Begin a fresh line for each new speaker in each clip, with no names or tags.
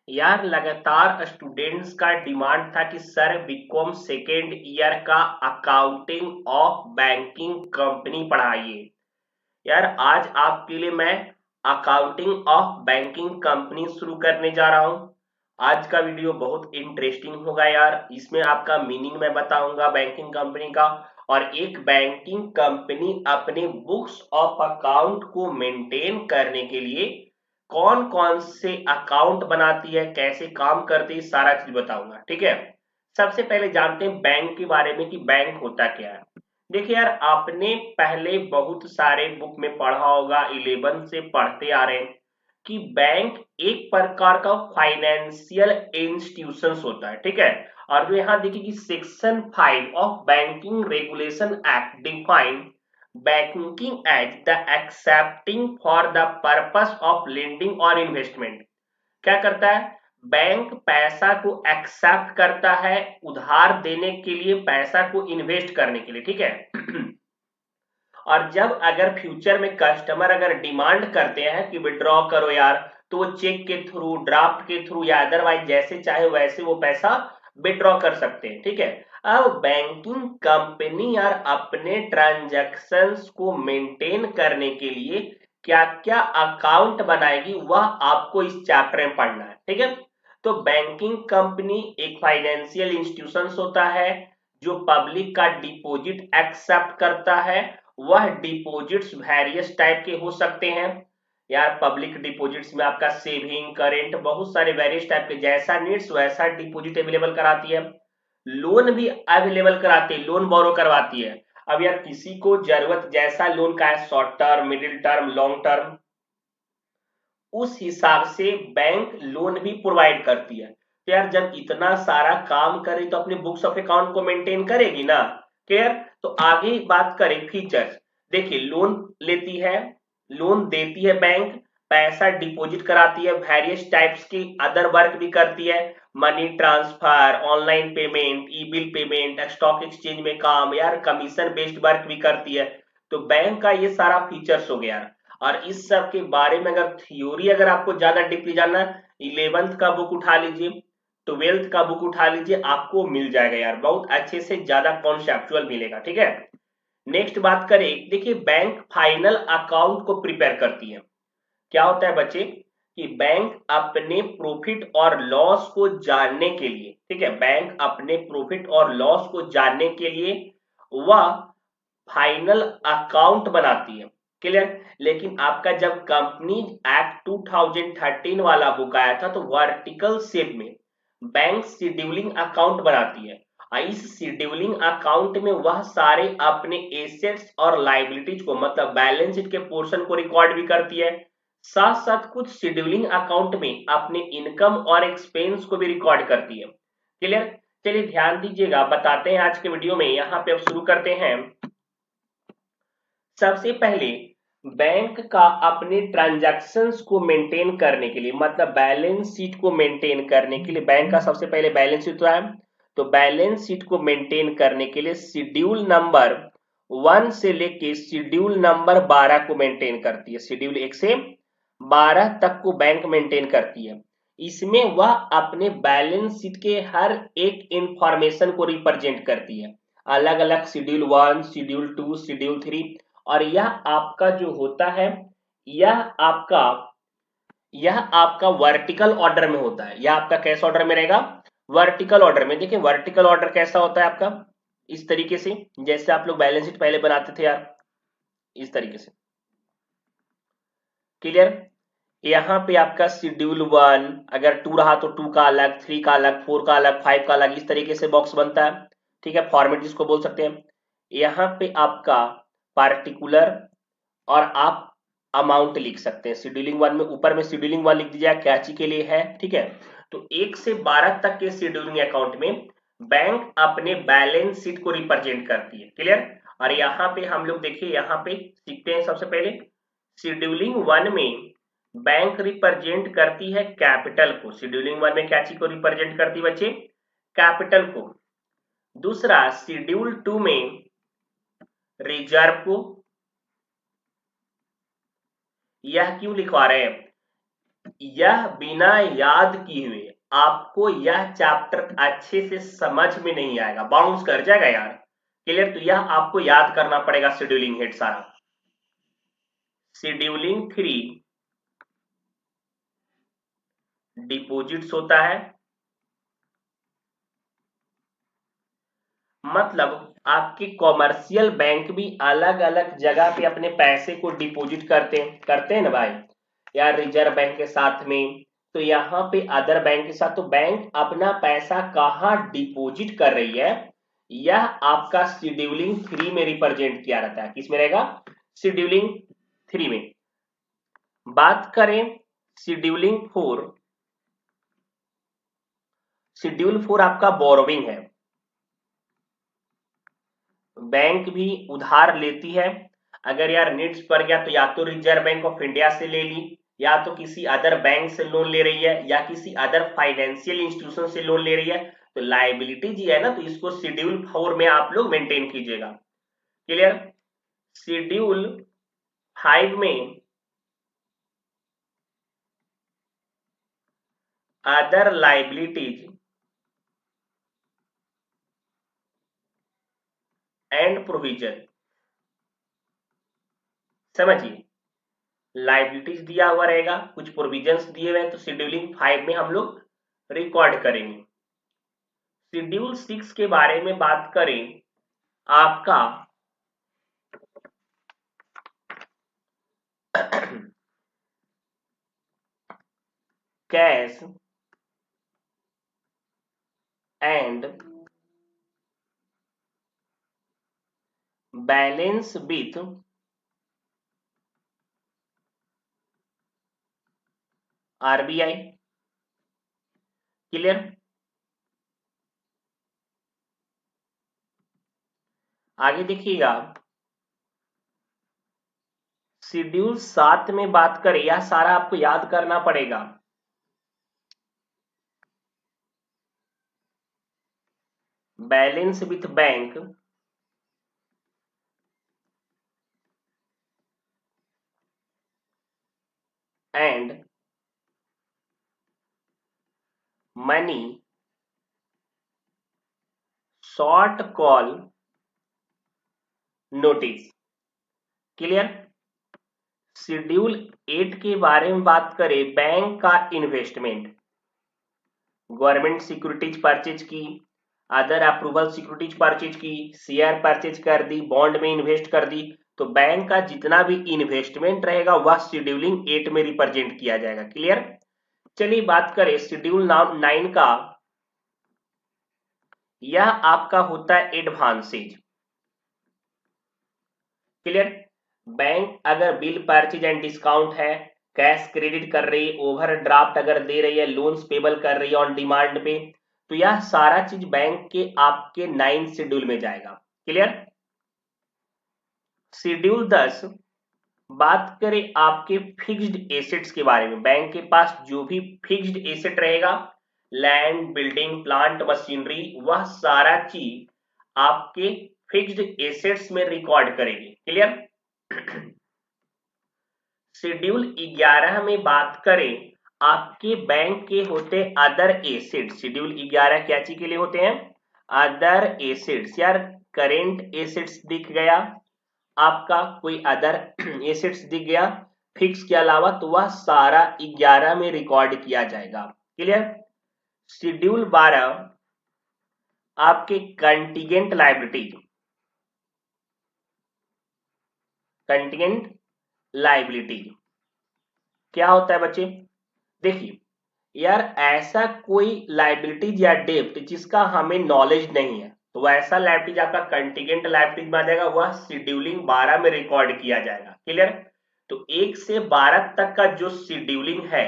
यार लगातार स्टूडेंट्स का डिमांड था कि सर बीकॉम सेकेंड ईयर का अकाउंटिंग ऑफ बैंकिंग कंपनी पढ़ाइए। यार आज आपके लिए मैं अकाउंटिंग ऑफ बैंकिंग कंपनी शुरू करने जा रहा हूँ। आज का वीडियो बहुत इंटरेस्टिंग होगा यार, इसमें आपका मीनिंग मैं बताऊंगा बैंकिंग कंपनी का। और एक बैंकिंग कंपनी अपने बुक्स ऑफ अकाउंट को मेंटेन करने के लिए कौन कौन से अकाउंट बनाती है, कैसे काम करती है, सारा चीज बताऊंगा। ठीक है, सबसे पहले जानते हैं बैंक के बारे में कि बैंक होता क्या है। देखिए यार, आपने पहले बहुत सारे बुक में पढ़ा होगा, 11 से पढ़ते आ रहे हैं कि बैंक एक प्रकार का फाइनेंशियल इंस्टीट्यूशन होता है। ठीक है, और जो यहाँ देखिए कि section 5 of banking regulation act define banking as the accepting for the purpose of lending और इन्वेस्टमेंट। क्या करता है, बैंक पैसा को एक्सेप्ट करता है उधार देने के लिए, पैसा को इन्वेस्ट करने के लिए। ठीक है और जब अगर फ्यूचर में कस्टमर अगर डिमांड करते हैं कि विड्रॉ करो यार, तो वो चेक के थ्रू, ड्राफ्ट के थ्रू या अदरवाइज जैसे चाहे वैसे वो पैसा विड्रॉ कर सकते हैं। ठीक है, अब बैंकिंग कंपनी यार अपने ट्रांजैक्शंस को मेंटेन करने के लिए क्या क्या अकाउंट बनाएगी वह आपको इस चैप्टर में पढ़ना है। ठीक है, तो बैंकिंग कंपनी एक फाइनेंशियल इंस्टीट्यूशन होता है जो पब्लिक का डिपॉजिट एक्सेप्ट करता है। वह डिपॉजिट्स वेरियस टाइप के हो सकते हैं यार। पब्लिक डिपॉजिट्स में आपका सेविंग, करेंट, बहुत सारे वेरियस टाइप के, जैसा नीड्स वैसा डिपॉजिट अवेलेबल कराती है। लोन भी अवेलेबल कराती है, लोन बोरो करवाती है। अब यार किसी को जरूरत जैसा लोन का है, short term, middle term, long term, उस हिसाब से बैंक लोन भी प्रोवाइड करती है। तो यार जब इतना सारा काम करे तो अपने बुक्स ऑफ अकाउंट को मेंटेन करेगी ना। क्लियर, तो आगे बात करें फीचर्स। देखिए, लोन लेती है, लोन देती है बैंक, पैसा डिपॉजिट कराती है, वेरियस टाइप्स की अदर वर्क भी करती है, मनी ट्रांसफर, ऑनलाइन पेमेंट, ई बिल पेमेंट, स्टॉक एक्सचेंज में काम, यार कमीशन बेस्ड वर्क भी करती है। तो बैंक का ये सारा फीचर्स हो गया। और इस सब के बारे में अगर थ्योरी अगर आपको ज्यादा डीपली जानना है, 11th का बुक उठा लीजिए, 12th का बुक उठा लीजिए, आपको मिल जाएगा यार, बहुत अच्छे से ज्यादा कॉन्सेप्चुअल मिलेगा। ठीक है, नेक्स्ट बात करें, देखिए बैंक फाइनल अकाउंट को प्रिपेयर करती है। क्या होता है बच्चे कि बैंक अपने प्रॉफिट और लॉस को जानने के लिए, ठीक है, बैंक अपने प्रॉफिट और लॉस को जानने के लिए वह फाइनल अकाउंट बनाती है। क्लियर, लेकिन आपका जब कंपनी एक्ट 2013 वाला बुक आया था तो वर्टिकल शेप में बैंक शेड्यूलिंग अकाउंट बनाती है। और इस शेड्यूलिंग अकाउंट में वह सारे अपने एसेट्स और लाइबिलिटीज को, मतलब बैलेंस शीट के पोर्शन को रिकॉर्ड भी करती है। साथ साथ कुछ शेड्यूलिंग अकाउंट में अपने इनकम और एक्सपेंस को भी रिकॉर्ड करती है। क्लियर, चलिए ध्यान दीजिएगा, बताते हैं आज के वीडियो में। यहाँ पे अब शुरू करते हैं। सबसे पहले बैंक का अपने ट्रांजैक्शंस को मेंटेन करने के लिए, मतलब बैलेंस शीट को मेंटेन करने के लिए, बैंक का सबसे पहले बैलेंस शीट होता है। तो बैलेंस शीट को मेंटेन करने के लिए शेड्यूल नंबर 1 से लेके शेड्यूल नंबर 12 को मेंटेन करती है। शेड्यूल 1 से 12 तक को बैंक मेंटेन करती है। इसमें वह अपने बैलेंस शीट के हर एक इंफॉर्मेशन को रिप्रेजेंट करती है, अलग अलग शेड्यूल 1, शेड्यूल 2, शेड्यूल 3। और यह आपका जो होता है, यह आपका यह आपका वर्टिकल ऑर्डर में होता है। यह आपका कैसे ऑर्डर में रहेगा, वर्टिकल ऑर्डर में। देखिए वर्टिकल ऑर्डर कैसा होता है आपका, इस तरीके से, जैसे आप लोग बैलेंस शीट पहले बनाते थे यार, इस तरीके से। क्लियर, यहाँ पे आपका शेड्यूल 1 अगर 2 रहा तो 2 का अलग, 3 का अलग, 4 का अलग, 5 का अलग, इस तरीके से बॉक्स बनता है। ठीक है, फॉर्मेट जिसको बोल सकते हैं। यहाँ पे आपका पार्टिकुलर और आप अमाउंट लिख सकते हैं। शेड्यूलिंग 1 में ऊपर में शेड्यूलिंग 1 लिख दीजिए, कैची के लिए है। ठीक है, तो 1 से 12 तक के शेड्यूलिंग अकाउंट में बैंक अपने बैलेंस शीट को रिप्रेजेंट करती है। क्लियर, और यहाँ पे हम लोग देखिए, यहाँ पे सीखते हैं सबसे पहले। शेड्यूलिंग 1 में बैंक रिप्रेजेंट करती है कैपिटल को। शेड्यूलिंग 1 में क्या चीज को रिप्रेजेंट करती है बच्चे, कैपिटल को। दूसरा शेड्यूल 2 में रिजर्व को। यह क्यों लिखवा रहे हैं, यह बिना याद किए हुए आपको यह चैप्टर अच्छे से समझ में नहीं आएगा, बाउंस कर जाएगा यार। क्लियर? तो यह आपको याद करना पड़ेगा शेड्यूलिंग हेड सारा। शेड्यूलिंग 3 डिपॉजिट्स होता है, मतलब आपके कॉमर्शियल बैंक भी अलग अलग जगह पे अपने पैसे को डिपॉजिट करते हैं ना भाई यार, रिजर्व बैंक के साथ में। तो यहाँ पे अदर बैंक के साथ, तो बैंक अपना पैसा कहाँ डिपॉजिट कर रही है, यह आपका शेड्यूलिंग 3 में रिप्रेजेंट किया रहता है। किस में रहेगा? शेड्यूलिंग 3 में। बात करें शेड्यूलिंग 4, शेड्यूल 4 आपका बोरोविंग है। बैंक भी उधार लेती है, अगर यार नीड्स पड़ गया तो या तो रिजर्व बैंक ऑफ इंडिया से ले ली, या तो किसी अदर बैंक से लोन ले रही है, या किसी अदर फाइनेंशियल इंस्टीट्यूशन से लोन ले रही है। तो लाइबिलिटी जी है ना, तो इसको शेड्यूल 4 में आप लोग मेंटेन कीजिएगा। क्लियर? शेड्यूल 5 में अदर लाइबिलिटीज एंड प्रोविजन, समझिए लाइबिलिटीज दिया हुआ रहेगा, कुछ प्रोविजंस दिए हुए हैं, तो शेड्यूलिंग 5 में हम लोग रिकॉर्ड करेंगे। शेड्यूल 6 के बारे में बात करें, आपका cash and balance with RBI. Clear? आगे देखिएगा, शेड्यूल 7 में बात करें, यह सारा आपको याद करना पड़ेगा। Balance with bank and money short call notice. Clear? Schedule 8 के बारे में बात करें, बैंक का इन्वेस्टमेंट, गवर्नमेंट सिक्योरिटीज परचेज की, अदर अप्रूवल सिक्योरिटीज परचेज की, शेयर परचेज कर दी, बॉन्ड में इन्वेस्ट कर दी, तो बैंक का जितना भी इन्वेस्टमेंट रहेगा वह शेड्यूलिंग 8 में रिप्रेजेंट किया जाएगा। क्लियर? चलिए बात करें शेड्यूल 9 का, यह आपका होता है एडवांसेज। क्लियर? बैंक अगर बिल परचेज एंड डिस्काउंट है, कैश क्रेडिट कर रही है, ओवरड्राफ्ट अगर दे रही है, लोन्स पेबल कर रही है ऑन डिमांड पे, तो यह सारा चीज बैंक के आपके 9 शेड्यूल में जाएगा। क्लियर? शेड्यूल 10 बात करें आपके फिक्स्ड एसेट्स के बारे में, बैंक के पास जो भी फिक्स्ड एसेट रहेगा, लैंड, बिल्डिंग, प्लांट, मशीनरी, वह सारा चीज आपके फिक्स्ड एसेट्स में रिकॉर्ड करेगी। क्लियर? शेड्यूल 11 में बात करें, आपके बैंक के होते अदर एसेट। शेड्यूल 11 क्या चीज के लिए होते हैं? Other assets. यार करेंट एसेट्स दिख गया, आपका कोई अदर एसेट्स दिख गया फिक्स के अलावा, तो वह सारा 11 में रिकॉर्ड किया जाएगा। क्लियर? शेड्यूल 12 आपके कंटीजेंट लायबिलिटीज, कंटीजेंट लायबिलिटीज क्या होता है बच्चे? देखिए यार, ऐसा कोई लायबिलिटीज या डेप्ट जिसका हमें नॉलेज नहीं है, तो वैसा लायबिलिटीज आपका कंटीजेंट लायबिलिटीज में आ जाएगा, वह शेड्यूलिंग 12 में रिकॉर्ड किया जाएगा। क्लियर? तो 1 से 12 तक का जो शेड्यूलिंग है,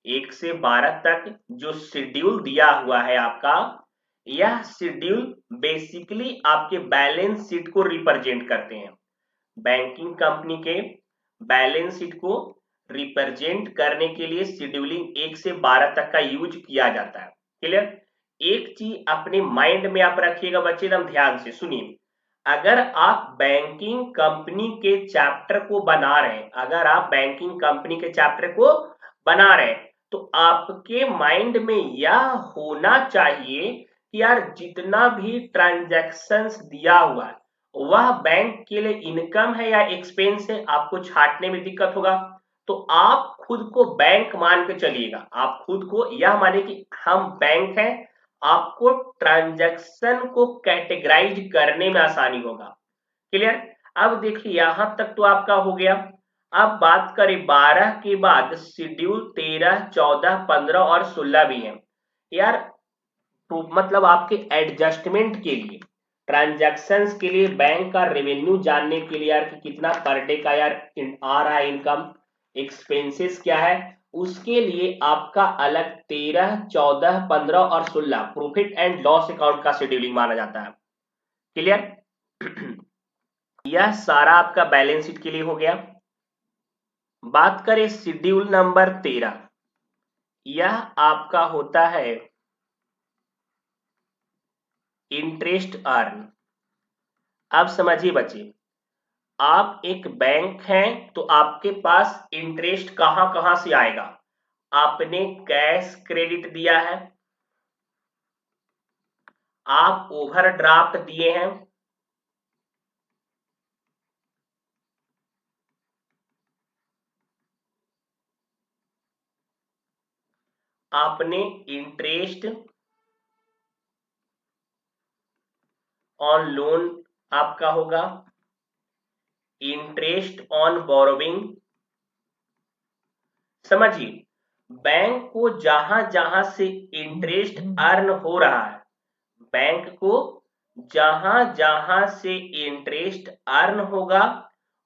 1 से 12 तक जो शेड्यूल दिया हुआ है आपका, यह शेड्यूल बेसिकली आपके बैलेंस शीट को रिप्रेजेंट करते हैं। बैंकिंग कंपनी के बैलेंस शीट को रिप्रेजेंट करने के लिए शेड्यूलिंग 1 से 12 तक का यूज किया जाता है। क्लियर? एक चीज अपने माइंड में आप रखिएगा बच्चे, एकदम ध्यान से सुनिए, अगर आप बैंकिंग कंपनी के चैप्टर को बना रहे हैं, अगर आप बैंकिंग कंपनी के चैप्टर को बना रहे हैं, तो आपके माइंड में यह होना चाहिए कि यार जितना भी ट्रांजैक्शंस दिया हुआ है वह बैंक के लिए इनकम है या एक्सपेंस है, आपको छांटने में दिक्कत होगा। तो आप खुद को बैंक मान के चलिएगा, आप खुद को यह माने कि हम बैंक हैं, आपको ट्रांजैक्शन को कैटेगराइज करने में आसानी होगा। क्लियर? अब देखिए यहां तक तो आपका हो गया। अब बात करें 12 के बाद शेड्यूल 13, 14, 15 और 16 भी है यार। तो मतलब आपके एडजस्टमेंट के लिए, ट्रांजैक्शंस के लिए, बैंक का रेवेन्यू जानने के लिए यार कि कितना पर डे का यार आ रहा है इनकम, एक्सपेंसेस क्या है, उसके लिए आपका अलग 13, 14, 15 और 16 प्रॉफिट एंड लॉस अकाउंट का शेड्यूलिंग माना जाता है। क्लियर? यह सारा आपका बैलेंस शीट के लिए हो गया। बात करें शेड्यूल नंबर 13, यह आपका होता है इंटरेस्ट अर्न। अब समझिए बच्चे, आप एक बैंक हैं तो आपके पास इंटरेस्ट कहां कहां से आएगा? आपने कैश क्रेडिट दिया है, आप ओवरड्राफ्ट दिए हैं, आपने इंटरेस्ट ऑन लोन आपका होगा, इंटरेस्ट ऑन बोरोविंग। समझिए, बैंक को जहां जहां से इंटरेस्ट अर्न हो रहा है, बैंक को जहां जहां से इंटरेस्ट अर्न होगा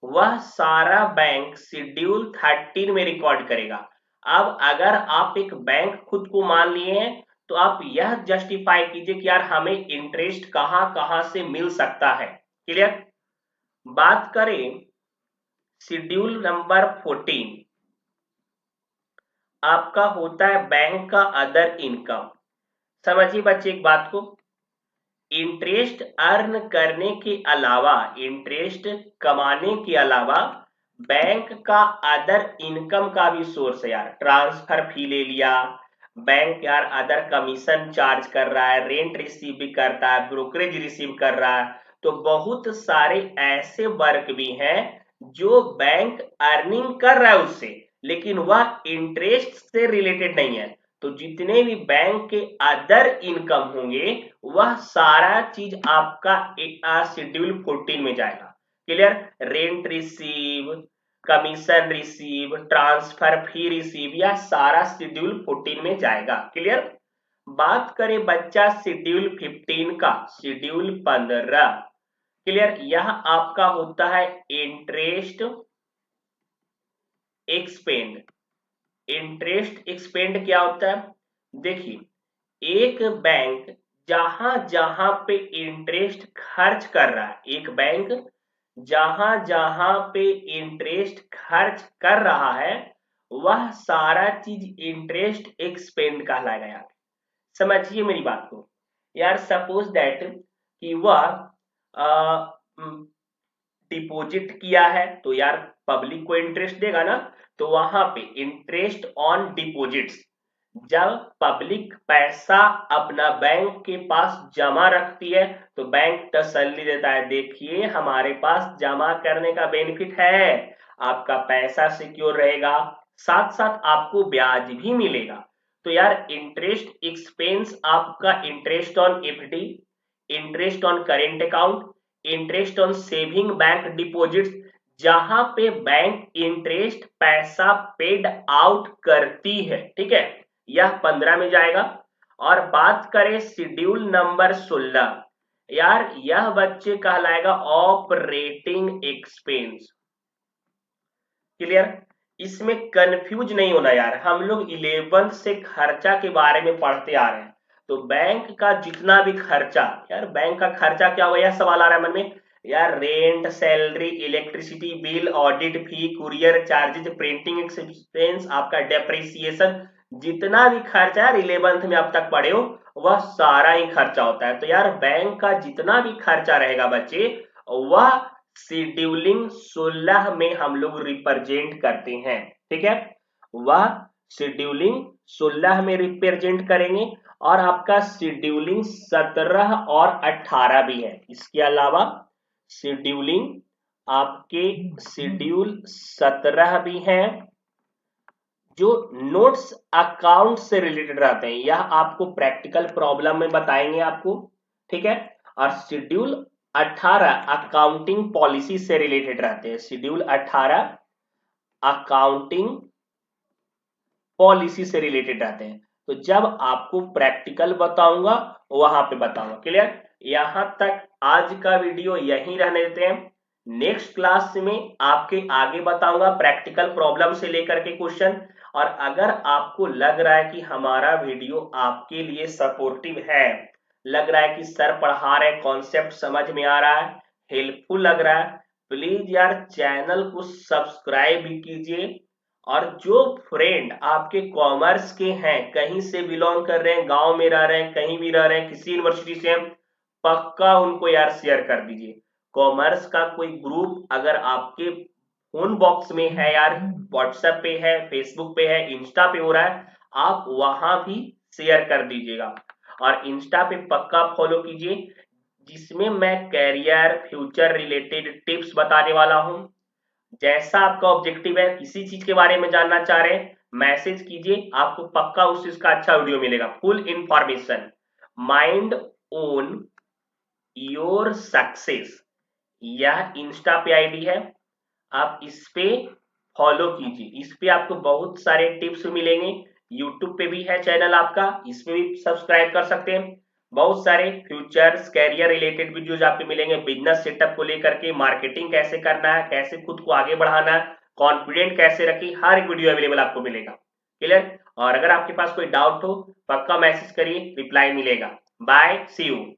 वह सारा बैंक शेड्यूल 13 में रिकॉर्ड करेगा। अब अगर आप एक बैंक खुद को मान लिए हैं तो आप यह जस्टिफाई कीजिए कि यार हमें इंटरेस्ट कहां कहां से मिल सकता है। क्लियर? बात करें शेड्यूल नंबर 14, आपका होता है बैंक का अदर इनकम। समझिए बच्चे एक बात को, इंटरेस्ट अर्न करने के अलावा, इंटरेस्ट कमाने के अलावा बैंक का अदर इनकम का भी सोर्स है यार। ट्रांसफर फी ले लिया, बैंक यार अदर कमीशन चार्ज कर रहा है, रेंट रिसीव भी करता है, ब्रोकरेज रिसीव कर रहा है। तो बहुत सारे ऐसे वर्क भी हैं जो बैंक अर्निंग कर रहा है उससे, लेकिन वह इंटरेस्ट से रिलेटेड नहीं है। तो जितने भी बैंक के अदर इनकम होंगे वह सारा चीज आपका शेड्यूल 14 में जाएगा। Clear? Rent receive, commission receive, transfer fee receive, या सारा शेड्यूल 14 में जाएगा। क्लियर? बात करें बच्चा शेड्यूल 15 का, शेड्यूल 15। क्लियर? यह आपका होता है इंटरेस्ट एक्सपेंड। इंटरेस्ट एक्सपेंड क्या होता है? देखिए, एक बैंक जहां जहां पे इंटरेस्ट खर्च कर रहा है, एक बैंक जहां जहां पे इंटरेस्ट खर्च कर रहा है वह सारा चीज इंटरेस्ट एक्सपेंड कहलाएगा यार। समझिए मेरी बात को यार। सपोज दैट कि वह डिपॉजिट किया है तो यार पब्लिक को इंटरेस्ट देगा ना, तो वहां पे इंटरेस्ट ऑन डिपॉजिट्स, जब पब्लिक पैसा अपना बैंक के पास जमा रखती है तो बैंक तसल्ली देता है, देखिए हमारे पास जमा करने का बेनिफिट है, आपका पैसा सिक्योर रहेगा, साथ साथ आपको ब्याज भी मिलेगा। तो यार इंटरेस्ट एक्सपेंस आपका interest on FD, interest on current account, interest on saving bank deposits, जहां पे बैंक इंटरेस्ट पैसा पेड आउट करती है, ठीक है, यह 15 में जाएगा। और बात करें शेड्यूल नंबर 16, यार यह बच्चे कहलाएगा ऑपरेटिंग एक्सपेंस। क्लियर? इसमें कंफ्यूज नहीं होना यार, हम लोग 11th से खर्चा के बारे में पढ़ते आ रहे हैं। तो बैंक का जितना भी खर्चा, यार बैंक का खर्चा क्या हुआ, यह सवाल आ रहा है मन में यार। Rent, salary, electricity bill, audit fee, courier charges, printing expense, आपका डेप्रिसिएशन, जितना भी खर्चा है 11th में अब तक पढ़े हो वह सारा ही खर्चा होता है। तो यार बैंक का जितना भी खर्चा रहेगा बच्चे वह शेड्यूलिंग 16 में हम लोग रिप्रेजेंट करते हैं। ठीक है? वह शेड्यूलिंग 16 में रिप्रेजेंट करेंगे और आपका शेड्यूलिंग 17 और 18 भी है। इसके अलावा शेड्यूलिंग आपके शेड्यूल 17 भी हैं जो नोट्स अकाउंट से रिलेटेड रहते हैं। यह आपको प्रैक्टिकल प्रॉब्लम में बताएंगे आपको, ठीक है। और शेड्यूल 18 अकाउंटिंग पॉलिसी से रिलेटेड रहते हैं। शेड्यूल 18 अकाउंटिंग पॉलिसी से रिलेटेड रहते हैं। तो जब आपको प्रैक्टिकल बताऊंगा वहां पे बताऊंगा। क्लियर? यहां तक आज का वीडियो यहीं रहने देते हैं। नेक्स्ट क्लास में आपके आगे बताऊंगा प्रैक्टिकल प्रॉब्लम से लेकर के क्वेश्चन। और अगर आपको लग रहा है कि हमारा वीडियो आपके लिए सपोर्टिव है, लग रहा है कि सर पढ़ा रहे कॉन्सेप्ट समझ में आ रहा है, हेल्पफुल लग रहा है, प्लीज यार चैनल को सब्सक्राइब भी कीजिए। और जो फ्रेंड आपके कॉमर्स के हैं, कहीं से बिलोंग कर रहे हैं, गांव में रह रहे हैं, कहीं भी रह रहे हैं, किसी यूनिवर्सिटी से, पक्का उनको यार शेयर कर दीजिए। कॉमर्स का कोई ग्रुप अगर आपके फोन बॉक्स में है यार, व्हाट्सएप पे है, फेसबुक पे है, इंस्टा पे हो रहा है, आप वहां भी शेयर कर दीजिएगा। और इंस्टा पे पक्का फॉलो कीजिए, जिसमें मैं कैरियर फ्यूचर रिलेटेड टिप्स बताने वाला हूं। जैसा आपका ऑब्जेक्टिव है, किसी चीज के बारे में जानना चाह रहे हैं, मैसेज कीजिए, आपको पक्का उस चीज का अच्छा वीडियो मिलेगा, full information. Mind own your success, यह इंस्टा पे आईडी है, आप इस पे फॉलो कीजिए। इस पे आपको बहुत सारे टिप्स मिलेंगे। यूट्यूब पे भी है चैनल आपका, इस पे भी सब्सक्राइब कर सकते हैं। बहुत सारे फ्यूचर्स कैरियर रिलेटेड वीडियोज आपको मिलेंगे, बिजनेस सेटअप को लेकर के, मार्केटिंग कैसे करना है, कैसे खुद को आगे बढ़ाना है, कॉन्फिडेंट कैसे रखें, हर एक वीडियो अवेलेबल आपको मिलेगा। क्लियर? और अगर आपके पास कोई डाउट हो, पक्का मैसेज करिए, रिप्लाई मिलेगा। Bye, see you.